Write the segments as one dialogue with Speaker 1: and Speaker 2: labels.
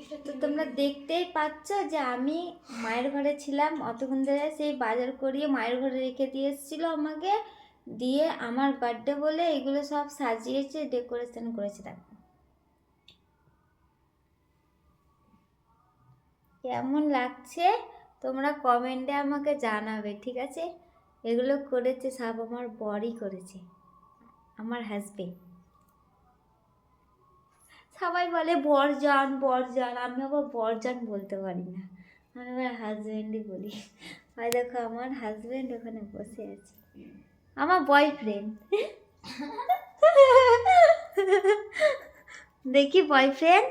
Speaker 1: তো তোমরা দেখতেই পাচ্ছ যে আমি মায়ের ঘরে ছিলাম অতক্ষণ ধরে, সেই বাজার করিয়ে মায়ের ঘরে রেখে দিয়ে এসেছিল আমাকে, দিয়ে আমার বার্থডে বলে এগুলো সব সাজিয়েছে, ডেকোরেশন করেছে। দেখো কেমন লাগছে তোমরা কমেন্টে আমাকে জানাবে, ঠিক আছে? এগুলো করেছে সব আমার বরই করেছে, আমার হাজবেন্ড। সবাই বলে বরজান বরজান, আমি আবার বরজান বলতে পারি না, আমি আমার হাজব্যান্ডই বলি। আর দেখো আমার হাজব্যান্ড ওখানে বসে আছে, আমার বয়ফ্রেন্ড। দেখি বয়ফ্রেন্ড,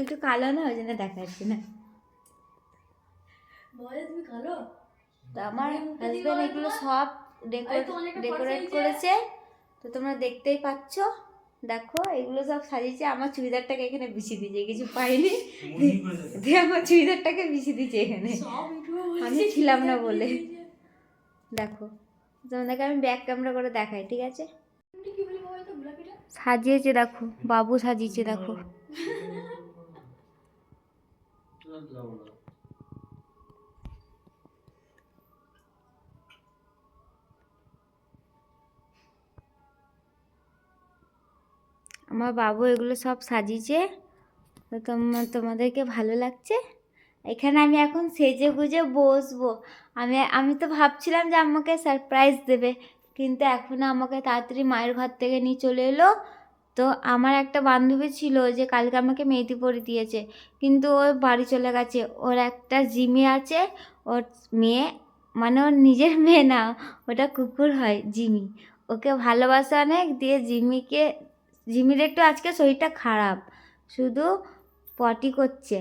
Speaker 1: একটু কালো না, ওই জন্য দেখা যাচ্ছে না। তো আমার হাজব্যান্ড এগুলো সব ডেকোরেট করেছে, তো তোমরা দেখতেই পাচ্ছ। দেখো এগুলো সব সাজিয়েছে, আমার চুড়িদারটাকে এখানে বিছিয়ে দিয়েছে, কিছু পাইনি দিয়ে আমার চুড়িদারটাকে বিছিয়ে দিয়েছে এখানে, আমি ছিলাম না বলে। দেখো তোমাদেরকে আমি ব্যাক ক্যামেরা করে দেখাই, ঠিক আছে? সাজিয়েছে দেখো, বাবু সাজিয়েছে দেখো। আমার বাবু এগুলো সব সাজিয়েছে, তো তোমাদেরকে ভালো লাগছে? এখানে আমি এখন সেজে গুজে বসবো। আমি তো ভাবছিলাম যে আমাকে সারপ্রাইজ দেবে, কিন্তু এখনও আমাকে তাড়াতাড়ি মায়ের ঘর থেকে নিয়ে চলে এলো। তো আমার একটা বান্ধবী ছিল যে কালকে আমাকে মেহেদি পরে দিয়েছে, কিন্তু ও বাড়ি চলে গেছে। ওর একটা জিমি আছে, ওর মেয়ে, মানে ওর নিজের মেয়ে না, ওটা কুকুর হয় জিমি, ওকে ভালোবাসে অনেক। দিয়ে জিমির একটু আজকে শরীরটা খারাপ, শুধু পটি করছে,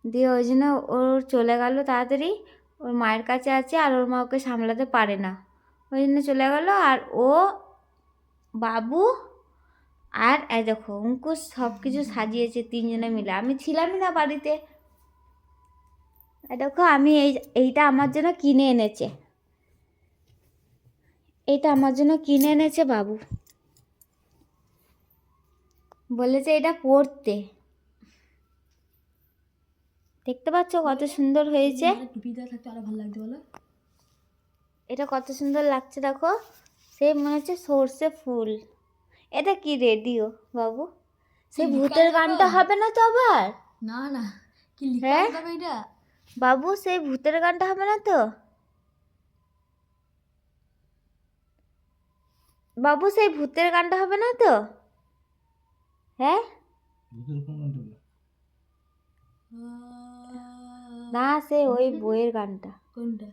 Speaker 1: দিয়ে ওই জন্য ওর চলে গেল তাড়াতাড়ি, ওর মায়ের কাছে আছে, আর ওর মা ওকে সামলাতে পারে না, ওই জন্য চলে গেল। আর ও বাবু আর এই দেখো অঙ্কুশ সব কিছু সাজিয়েছে তিনজনে মিলে, আমি ছিলামই না বাড়িতে। দেখো আমি এইটা আমার জন্য কিনে এনেছে, এইটা আমার জন্য কিনে এনেছে বাবু, বলেছে এটা পরতে। দেখতে পাচ্ছ কত সুন্দর হয়েছে, এটা কত সুন্দর লাগছে দেখো, সে মনে হচ্ছে সর্ষে ফুল। এটা কি রেডিও বাবু? সেই ভূতের গানটা হবে না তো আবার?
Speaker 2: না না, কি লিখা হবে এটা
Speaker 1: বাবু? সেই ভূতের গানটা হবে না তো বাবু? সেই ভূতের গানটা হবে না তো? হ্যাঁ না, সে ওই বইয়ের গানটা।
Speaker 2: কোনটা?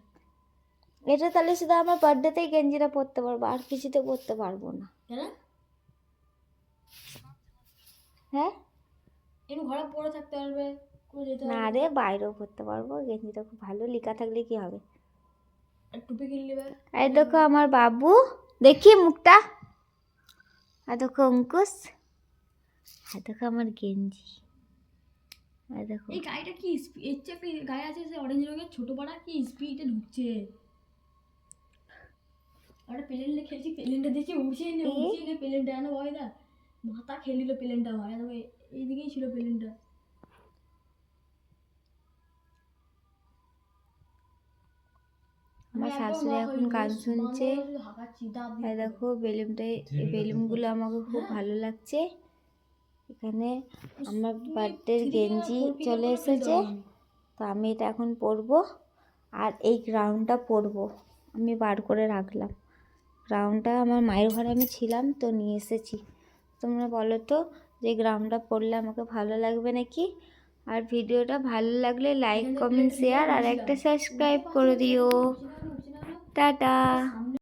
Speaker 1: এটা তাহলে শুধু আমার বার্থডেতেই গেঞ্জিটা পরতে পারবো, আর কিছুতে পরতে পারবো না। হ্যাঁ
Speaker 2: এমনি ঘরে পরে থাকতে পারবে,
Speaker 1: না রে, বাইরেও পরতে পারবো, গেঞ্জিটা খুব ভালো লেখা থাকলে কি হবে।
Speaker 2: টুপি কিনে নেবে।
Speaker 1: এই দেখো আমার বাবু, দেখি মুখটা, আর দেখো অঙ্কুশ, আর দেখো আমার গেঞ্জি, আর দেখো
Speaker 2: এই গাড়িটা কি এর চেয়ে একটা গাড়ি আছে সে অরেঞ্জ রঙের ছোট পাড়া, কি স্পিডে ঢুকছে। আমরা প্লেনে খেলছি, প্লেনটা দেখছি উঠে গিয়ে প্লেনটা আনো ভয় না, মাথা খেলিল প্লেনটা আমার, এইদিকেই ছিল প্লেনটা।
Speaker 1: আমার শাশুড়ি এখন গান শুনছে। আর দেখো বেলুনগুলো আমাকে খুব ভালো লাগছে। এখানে আমার বার্থডের গেঞ্জি চলে এসেছে, তো আমি এটা এখন পরবো। আর এই গ্রাউন্ডটা পরবো, আমি বার করে রাখলাম। গ্রাউন্ডটা আমার মায়ের ঘরে আমি ছিলাম তো নিয়ে এসেছি। তোমরা বলো তো যে গ্রাউন্ডটা পরলে আমাকে ভালো লাগবে নাকি? আর ভিডিওটা ভালো লাগলে লাইক কমেন্ট শেয়ার আর একটা সাবস্ক্রাইব করে দিও। টাটা।